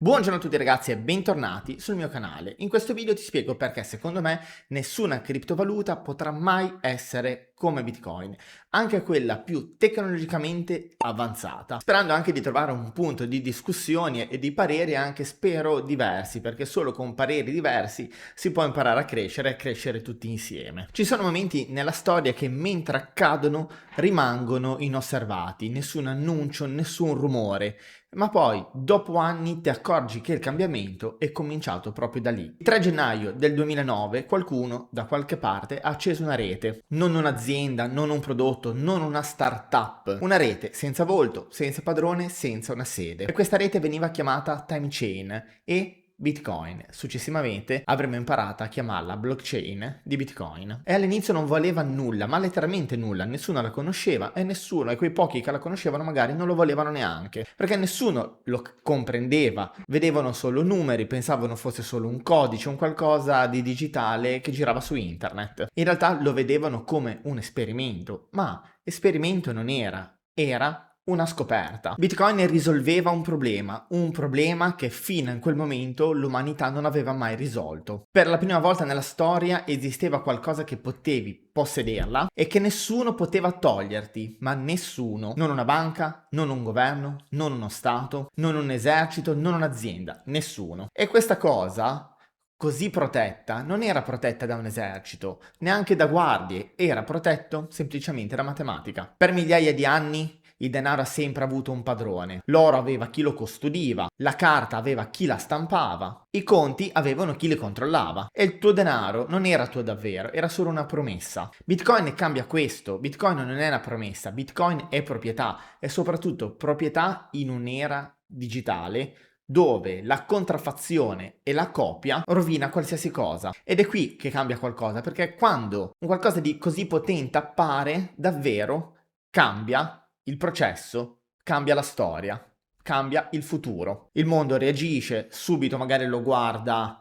Buongiorno a tutti ragazzi e bentornati sul mio canale. In questo video ti spiego perché secondo me nessuna criptovaluta potrà mai essere come Bitcoin, anche quella più tecnologicamente avanzata, sperando anche di trovare un punto di discussione e di pareri anche spero diversi, perché solo con pareri diversi si può imparare a crescere e crescere tutti insieme. Ci sono momenti nella storia che mentre accadono rimangono inosservati, nessun annuncio, nessun rumore. Ma poi, dopo anni, ti accorgi che il cambiamento è cominciato proprio da lì. Il 3 gennaio del 2009 qualcuno, da qualche parte, ha acceso una rete. Non un'azienda, non un prodotto, non una startup. Una rete senza volto, senza padrone, senza una sede. E questa rete veniva chiamata Time Chain e Bitcoin. Successivamente avremmo imparato a chiamarla blockchain di Bitcoin. E all'inizio non voleva nulla, ma letteralmente nulla, nessuno la conosceva e nessuno, e quei pochi che la conoscevano magari non lo volevano neanche, perché nessuno lo comprendeva, vedevano solo numeri, pensavano fosse solo un codice, un qualcosa di digitale che girava su internet. In realtà lo vedevano come un esperimento, ma esperimento non era una scoperta. Bitcoin risolveva un problema che fino a quel momento l'umanità non aveva mai risolto. Per la prima volta nella storia esisteva qualcosa che potevi possederla e che nessuno poteva toglierti, ma nessuno, non una banca, non un governo, non uno stato, non un esercito, non un'azienda, nessuno. E questa cosa così protetta non era protetta da un esercito, neanche da guardie, era protetto semplicemente da matematica. Per migliaia di anni il denaro ha sempre avuto un padrone. L'oro aveva chi lo custodiva, la carta aveva chi la stampava, i conti avevano chi li controllava e il tuo denaro non era tuo davvero, era solo una promessa. Bitcoin cambia questo, Bitcoin non è una promessa, Bitcoin è proprietà e soprattutto proprietà in un'era digitale dove la contraffazione e la copia rovina qualsiasi cosa. Ed è qui che cambia qualcosa, perché quando un qualcosa di così potente appare, davvero cambia il processo, cambia la storia, cambia il futuro. Il mondo reagisce, subito magari lo guarda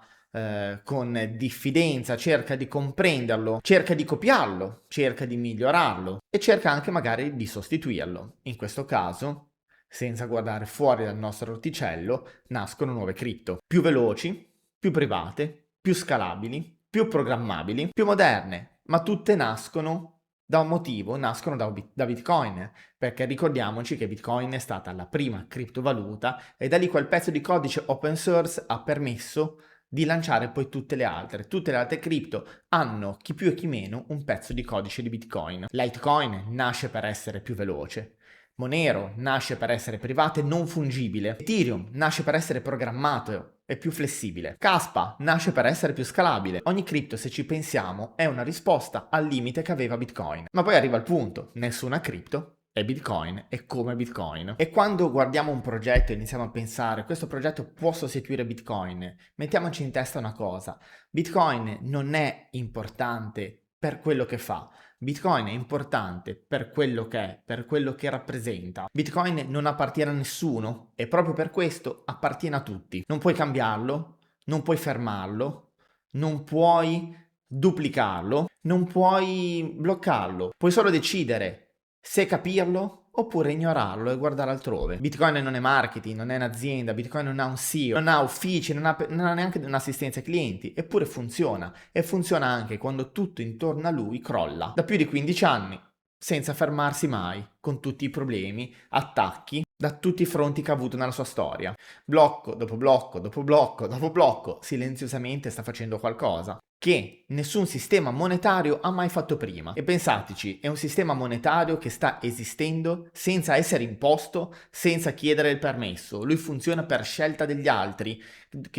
con diffidenza, cerca di comprenderlo, cerca di copiarlo, cerca di migliorarlo e cerca anche magari di sostituirlo. In questo caso, senza guardare fuori dal nostro orticello, nascono nuove cripto, più veloci, più private, più scalabili, più programmabili, più moderne, ma tutte nascono da un motivo, nascono da Bitcoin, perché ricordiamoci che Bitcoin è stata la prima criptovaluta e da lì quel pezzo di codice open source ha permesso di lanciare poi tutte le altre. Tutte le altre cripto hanno, chi più e chi meno, un pezzo di codice di Bitcoin. Litecoin nasce per essere più veloce. Monero nasce per essere privato e non fungibile. Ethereum nasce per essere programmato e più flessibile. Caspa nasce per essere più scalabile. Ogni cripto, se ci pensiamo, è una risposta al limite che aveva Bitcoin. Ma poi arriva il punto, nessuna cripto è Bitcoin, è come Bitcoin. E quando guardiamo un progetto e iniziamo a pensare questo progetto può sostituire Bitcoin, mettiamoci in testa una cosa, Bitcoin non è importante per quello che fa, Bitcoin è importante per quello che è, per quello che rappresenta. Bitcoin non appartiene a nessuno e proprio per questo appartiene a tutti. Non puoi cambiarlo, non puoi fermarlo, non puoi duplicarlo, non puoi bloccarlo. Puoi solo decidere se capirlo oppure ignorarlo e guardare altrove. Bitcoin non è marketing, non è un'azienda, Bitcoin non ha un CEO, non ha uffici, non ha neanche un'assistenza ai clienti, eppure funziona. E funziona anche quando tutto intorno a lui crolla. Da più di 15 anni, senza fermarsi mai, con tutti i problemi, attacchi, da tutti i fronti che ha avuto nella sua storia. Blocco dopo blocco, dopo blocco, dopo blocco, silenziosamente sta facendo qualcosa che nessun sistema monetario ha mai fatto prima. E pensateci, è un sistema monetario che sta esistendo senza essere imposto, senza chiedere il permesso. Lui funziona per scelta degli altri,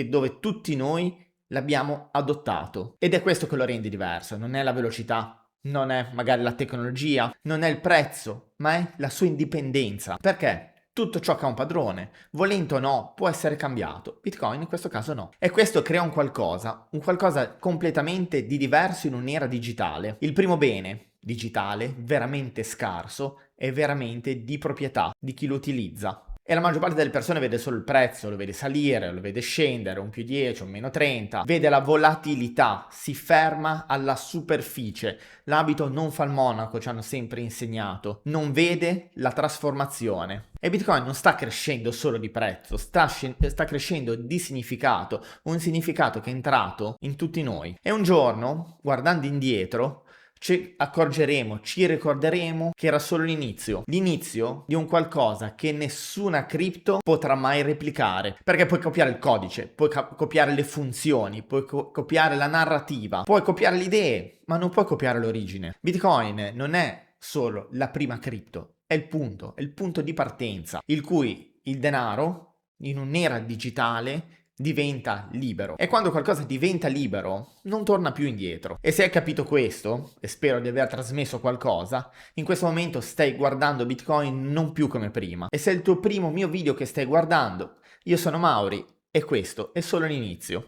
dove tutti noi l'abbiamo adottato. Ed è questo che lo rende diverso, non è la velocità, non è magari la tecnologia, non è il prezzo, ma è la sua indipendenza. Perché? Tutto ciò che ha un padrone, volente o no, può essere cambiato. Bitcoin in questo caso no. E questo crea un qualcosa completamente di diverso in un'era digitale. Il primo bene digitale, veramente scarso, è veramente di proprietà di chi lo utilizza. E la maggior parte delle persone vede solo il prezzo, lo vede salire, lo vede scendere, un più 10, un meno 30, vede la volatilità, si ferma alla superficie. L'abito non fa il monaco, ci hanno sempre insegnato, non vede la trasformazione. E Bitcoin non sta crescendo solo di prezzo, sta crescendo di significato, un significato che è entrato in tutti noi. E un giorno, guardando indietro, ci accorgeremo, ci ricorderemo che era solo l'inizio di un qualcosa che nessuna cripto potrà mai replicare, perché puoi copiare il codice, puoi copiare le funzioni, puoi copiare la narrativa, puoi copiare le idee, ma non puoi copiare l'origine. Bitcoin non è solo la prima cripto, è il punto di partenza, il cui il denaro in un'era digitale diventa libero. E quando qualcosa diventa libero, non torna più indietro. E se hai capito questo, e spero di aver trasmesso qualcosa, in questo momento stai guardando Bitcoin non più come prima. E se è il tuo primo mio video che stai guardando, io sono Mauri e questo è solo l'inizio.